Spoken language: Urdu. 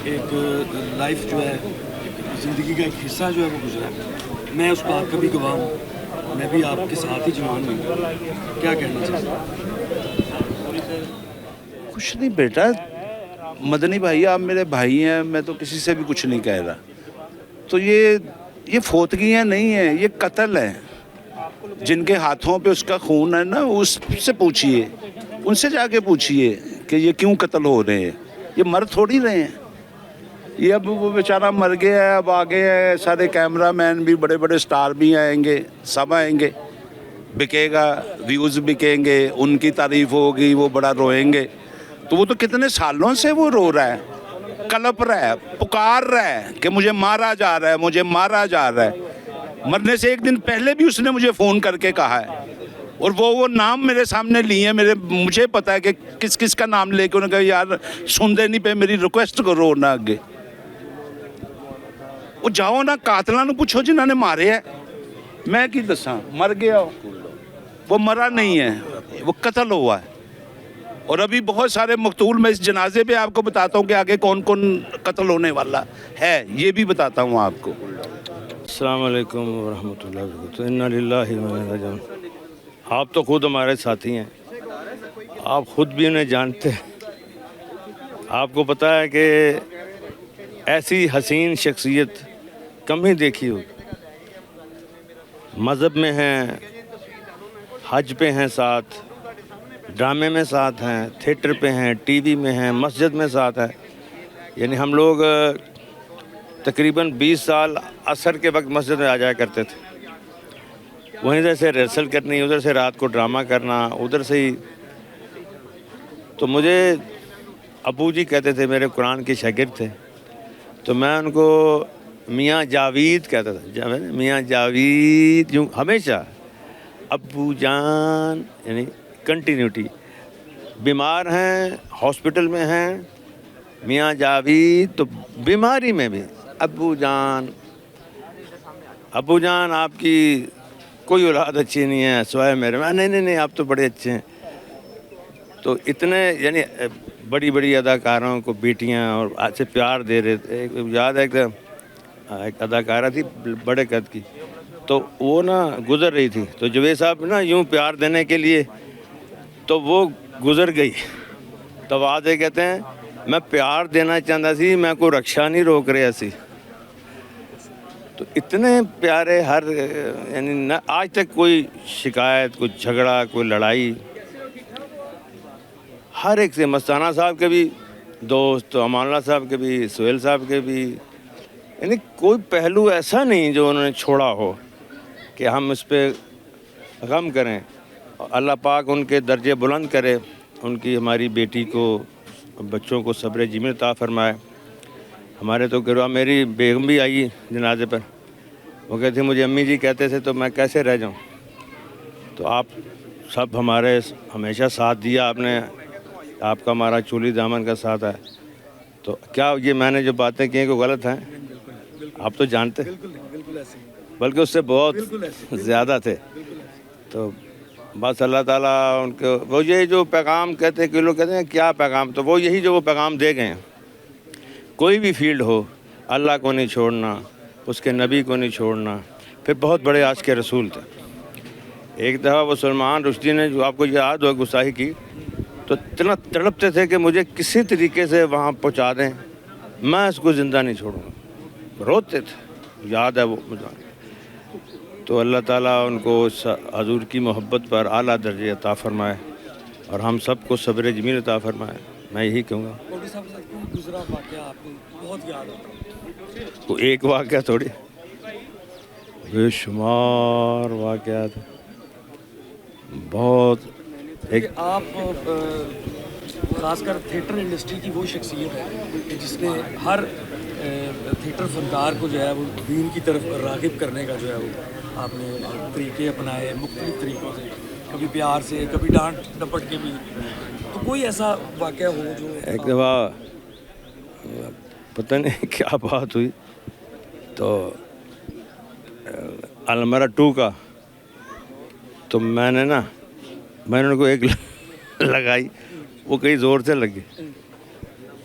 ایک لائف جو ہے زندگی کا ایک حصہ جو ہے وہ گزرا ہے. میں اس بات کا بھی گواہ ہوں, میں بھی آپ کے ساتھ ہی جوان ہوں. کیا کہنا چاہتے کچھ نہیں بیٹا, مدنی بھائی آپ میرے بھائی ہیں, میں تو کسی سے بھی کچھ نہیں کہہ رہا. تو یہ فوتگیاں نہیں ہیں, یہ قتل ہے. جن کے ہاتھوں پہ اس کا خون ہے نا, اس سے پوچھئے, ان سے جا کے پوچھئے کہ یہ کیوں قتل ہو رہے ہیں. یہ مر تھوڑی رہے ہیں. یہ اب وہ بیچارہ مر گیا ہے, اب آگے ہے سارے کیمرہ مین بھی, بڑے بڑے سٹار بھی آئیں گے, سب آئیں گے, بکے گا, ویوز بکیں گے, ان کی تعریف ہوگی, وہ بڑا روئیں گے. تو وہ تو کتنے سالوں سے وہ رو رہا ہے, کلپ رہا ہے, پکار رہا ہے کہ مجھے مارا جا رہا ہے, مجھے مارا جا رہا ہے. مرنے سے ایک دن پہلے بھی اس نے مجھے فون کر کے کہا ہے, اور وہ نام میرے سامنے لیے ہیں. مجھے پتا ہے کہ کس کس کا نام لے کے انہوں نے کہا یار سن دے نہیں پہ, میری ریکویسٹ کرو نہ اگے. وہ جاؤ نہ قاتلاں نو پوچھو جنہاں نے مارے ہے. میں کی دساں, مر گیا وہ مرا نہیں ہے, وہ قتل ہوا ہے. اور ابھی بہت سارے مقتول, میں اس جنازے پہ آپ کو بتاتا ہوں کہ آگے کون کون قتل ہونے والا ہے, یہ بھی بتاتا ہوں آپ کو. السلام علیکم ورحمۃ اللہ وبرکاتہ. انا للہ و انا الیہ راجعون. آپ تو خود ہمارے ساتھی ہیں, آپ خود بھی انہیں جانتے ہیں. آپ کو پتہ ہے کہ ایسی حسین شخصیت کم ہی دیکھی ہوگی. مذہب میں ہیں, حج پہ ہیں ساتھ, ڈرامے میں ساتھ ہیں, تھیٹر پہ ہیں, ٹی وی میں ہیں, مسجد میں ساتھ ہیں. یعنی ہم لوگ تقریباً 20 سال عصر کے وقت مسجد میں آ جایا کرتے تھے. وہیں سے ریہرسل کرنی, ادھر سے رات کو ڈرامہ کرنا, ادھر سے ہی. تو مجھے ابو جی کہتے تھے, میرے قرآن کے شاگرد تھے, تو میں ان کو میاں جاوید کہتا تھا. میاں جاوید یوں ہمیشہ, ابو جان, یعنی کنٹینیوٹی. بیمار ہیں, ہاسپٹل میں ہیں, میاں جاوید. تو بیماری میں بھی ابو جان, ابو جان آپ کی کوئی اولاد اچھی نہیں ہے سوائے میرے. میں نہیں آپ تو بڑے اچھے ہیں. تو اتنے یعنی بڑی بڑی اداکاروں کو بیٹیاں اور آج سے پیار دے رہے تھے. یاد ہے ایک اداکارہ تھی بڑے قد کی, تو وہ نا گزر رہی تھی, تو جوید صاحب نا یوں پیار دینے کے لیے, تو وہ گزر گئی. تو آج کہتے ہیں میں پیار دینا چاہتا سی, میں کوئی رکشا نہیں روک رہا سی. تو اتنے پیارے, ہر یعنی نہ آج تک کوئی شکایت, کوئی جھگڑا, کوئی لڑائی. ہر ایک سے, مستانہ صاحب کے بھی دوست, امان اللہ صاحب کے بھی, سہیل صاحب کے بھی, یعنی کوئی پہلو ایسا نہیں جو انہوں نے چھوڑا ہو کہ ہم اس پہ غم کریں. اللہ پاک ان کے درجے بلند کرے, ان کی ہماری بیٹی کو, بچوں کو صبر جمیل عطا فرمائے. ہمارے تو گروہ, میری بیگم بھی آئی جنازے پر, وہ کہتے مجھے امی جی کہتے تھے تو میں کیسے رہ جاؤں. تو آپ سب ہمارے ہمیشہ ساتھ دیا آپ نے, آپ کا ہمارا چولی دامن کا ساتھ ہے. تو کیا یہ میں نے جو باتیں کی ہیں کہ غلط ہیں؟ آپ تو جانتے, بلکہ اس سے بہت زیادہ تھے. تو بس اللہ تعالیٰ ان کے, وہ یہ جو پیغام کہتے ہیں کہ لوگ کہتے ہیں کیا پیغام, تو وہ یہی جو وہ پیغام دے گئے ہیں. کوئی بھی فیلڈ ہو, اللہ کو نہیں چھوڑنا, اس کے نبی کو نہیں چھوڑنا. پھر بہت بڑے عاشق رسول تھے. ایک دفعہ وہ سلمان رشدی نے, جو آپ کو یاد ہو گستاخی کی, تو اتنا تڑپتے تھے کہ مجھے کسی طریقے سے وہاں پہنچا دیں, میں اس کو زندہ نہیں چھوڑوں گا. روتے تھے, یاد ہے وہ مجھے. تو اللہ تعالیٰ ان کو حضور کی محبت پر اعلیٰ درجے عطا فرمائے, اور ہم سب کو صبر جمیل عطا فرمائے. میں یہی کہوں گا. گزرا واقعہ آپ کو بہت یاد ہوتا ہے؟ وہ ایک واقعہ تھوڑی, بے شمار واقعات بہت. ایک آپ خاص کر تھیٹر انڈسٹری کی وہ شخصیت ہے کہ جس نے ہر تھیٹر فنکار کو جو ہے وہ دین کی طرف راغب کرنے کا جو ہے وہ آپ نے طریقے اپنائے, مختلف طریقوں سے, کبھی پیار سے, کبھی ڈانٹ ڈپٹ کے بھی. تو کوئی ایسا واقعہ ہو جو ایک دفعہ پتہ نہیں کیا بات ہوئی, تو المرا 2 کا, تو میں نے ان کو ایک لگائی, وہ کئی زور سے لگی.